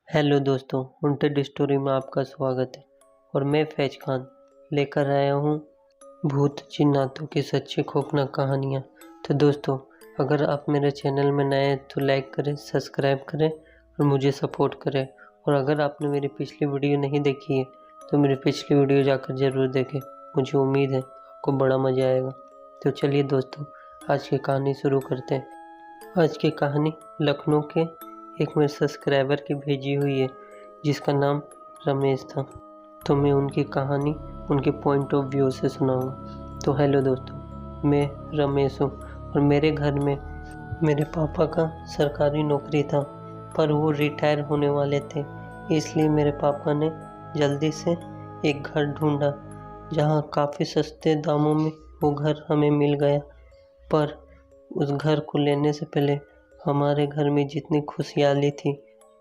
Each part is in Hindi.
हेलो दोस्तों, वांटेड स्टोरी में आपका स्वागत है। और मैं फैज खान लेकर आया हूँ भूत जिन्नातों की सच्ची खौफनाक कहानियाँ। तो दोस्तों, अगर आप मेरे चैनल में नए हैं तो लाइक करें, सब्सक्राइब करें और मुझे सपोर्ट करें। और अगर आपने मेरी पिछली वीडियो नहीं देखी है तो मेरी पिछली वीडियो जाकर ज़रूर देखें। मुझे उम्मीद है आपको बड़ा मज़ा आएगा। तो चलिए दोस्तों, आज की कहानी शुरू करते हैं। आज की कहानी लखनऊ के एक मेरे सब्सक्राइबर की भेजी हुई है जिसका नाम रमेश था। तो मैं उनकी कहानी उनके पॉइंट ऑफ व्यू से सुनाऊंगा। तो हेलो दोस्तों, मैं रमेश हूँ और मेरे घर में मेरे पापा का सरकारी नौकरी था, पर वो रिटायर होने वाले थे। इसलिए मेरे पापा ने जल्दी से एक घर ढूंढा जहाँ काफ़ी सस्ते दामों में वो घर हमें मिल गया। पर उस घर को लेने से पहले हमारे घर में जितनी खुशहाली थी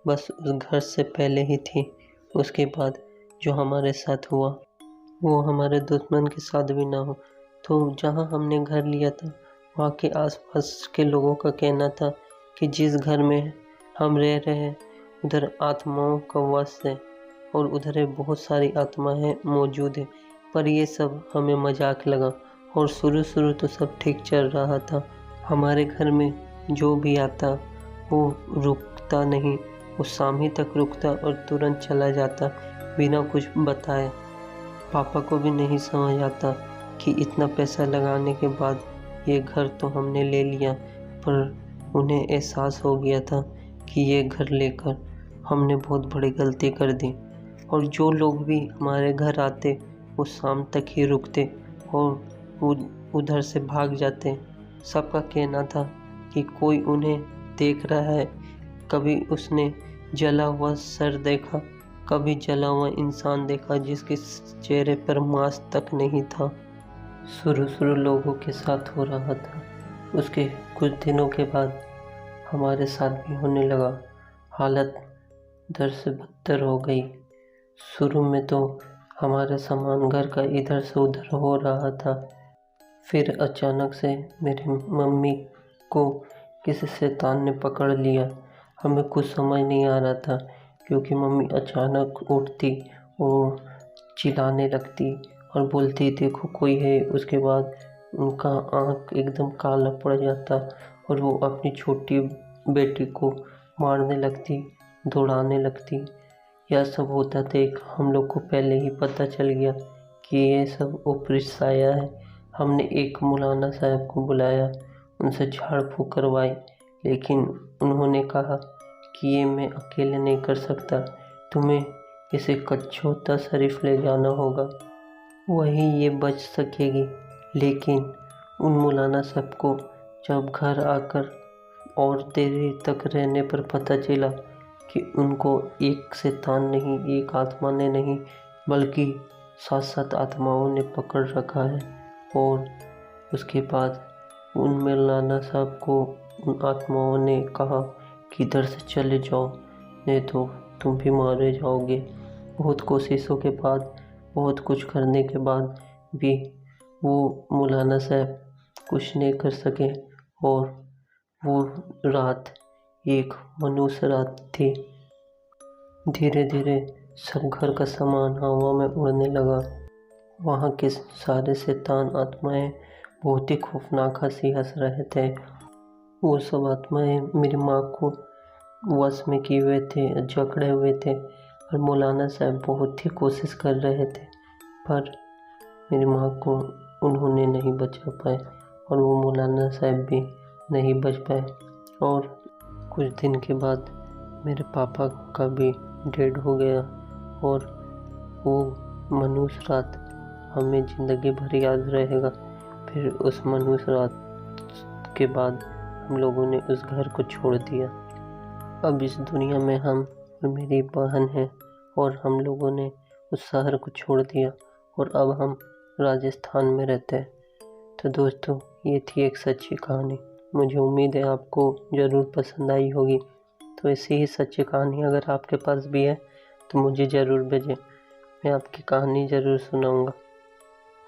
बस उस घर से पहले ही थी। उसके बाद जो हमारे साथ हुआ वो हमारे दुश्मन के साथ भी ना हो। तो जहाँ हमने घर लिया था वहाँ के आसपास के लोगों का कहना था कि जिस घर में हम रह रहे हैं उधर आत्माओं का वास है और उधर बहुत सारी आत्माएं मौजूद है। पर ये सब हमें मजाक लगा और शुरू तो सब ठीक चल रहा था। हमारे घर में जो भी आता वो रुकता नहीं, वो शाम ही तक रुकता और तुरंत चला जाता बिना कुछ बताए। पापा को भी नहीं समझ आता कि इतना पैसा लगाने के बाद ये घर तो हमने ले लिया, पर उन्हें एहसास हो गया था कि ये घर लेकर हमने बहुत बड़ी गलती कर दी। और जो लोग भी हमारे घर आते वो शाम तक ही रुकते और उधर से भाग जाते। सबका कहना था कि कोई उन्हें देख रहा है। कभी उसने जला हुआ सर देखा, कभी जला हुआ इंसान देखा जिसके चेहरे पर मांस तक नहीं था। शुरू लोगों के साथ हो रहा था, उसके कुछ दिनों के बाद हमारे साथ भी होने लगा। हालत दर से बदतर हो गई। शुरू में तो हमारा सामान घर का इधर से उधर हो रहा था, फिर अचानक से मेरी मम्मी को किसी शैतान ने पकड़ लिया। हमें कुछ समझ नहीं आ रहा था क्योंकि मम्मी अचानक उठती और चिल्लाने लगती और बोलती देखो कोई है। उसके बाद उनका आँख एकदम काला पड़ जाता और वो अपनी छोटी बेटी को मारने लगती, दौड़ाने लगती। यह सब होता देख हम लोग को पहले ही पता चल गया कि ये सब ऊपरी साया है। हमने एक मौलाना साहब को बुलाया, उनसे झाड़ फूँक करवाई, लेकिन उन्होंने कहा कि ये मैं अकेले नहीं कर सकता, तुम्हें इसे कच्छोता शरीफ ले जाना होगा, वहीं ये बच सकेगी। लेकिन उन मौलाना साहब को जब घर आकर और देरी तक रहने पर पता चला कि उनको एक शैतान नहीं, एक आत्मा ने नहीं बल्कि 7 आत्माओं ने पकड़ रखा है। और उसके बाद उन मौलाना साहब को उन आत्माओं ने कहा कि इधर से चले जाओ, नहीं तो तुम भी मारे जाओगे। बहुत कोशिशों के बाद, बहुत कुछ करने के बाद भी वो मौलाना साहब कुछ नहीं कर सके और वो रात एक मनुष्य रात थी। धीरे धीरे सब घर का सामान हवा में उड़ने लगा। वहाँ के सारे शैतान आत्माएं बहुत ही खौफनाक हंसी हंस रहे थे। वो सब आत्माएं मेरी माँ को वश में किए हुए थे, जकड़े हुए थे और मौलाना साहब बहुत ही कोशिश कर रहे थे, पर मेरी माँ को उन्होंने नहीं बचा पाए और वो मौलाना साहब भी नहीं बच पाए। और कुछ दिन के बाद मेरे पापा का भी डेड हो गया और वो मनुष्य रात हमें ज़िंदगी भर याद रहेगा। फिर उस मनुष्य रात के बाद हम लोगों ने उस घर को छोड़ दिया। अब इस दुनिया में हम और मेरी बहन है और हम लोगों ने उस शहर को छोड़ दिया और अब हम राजस्थान में रहते हैं। तो दोस्तों, ये थी एक सच्ची कहानी। मुझे उम्मीद है आपको ज़रूर पसंद आई होगी। तो ऐसी ही सच्ची कहानी अगर आपके पास भी है तो मुझे ज़रूर भेजें, मैं आपकी कहानी ज़रूर सुनाऊंगा।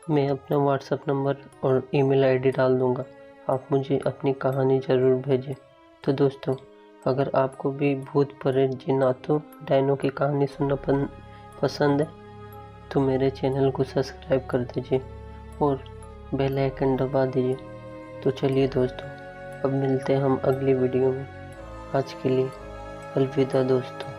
मैं अपना व्हाट्सएप नंबर और ईमेल आईडी डाल दूंगा, आप मुझे अपनी कहानी ज़रूर भेजें। तो दोस्तों, अगर आपको भी भूत प्रेत जिन्नातों डायनों की कहानी सुनना पसंद है तो मेरे चैनल को सब्सक्राइब कर दीजिए और बेल आइकन दबा दीजिए। तो चलिए दोस्तों, अब मिलते हैं हम अगली वीडियो में। आज के लिए अलविदा दोस्तों।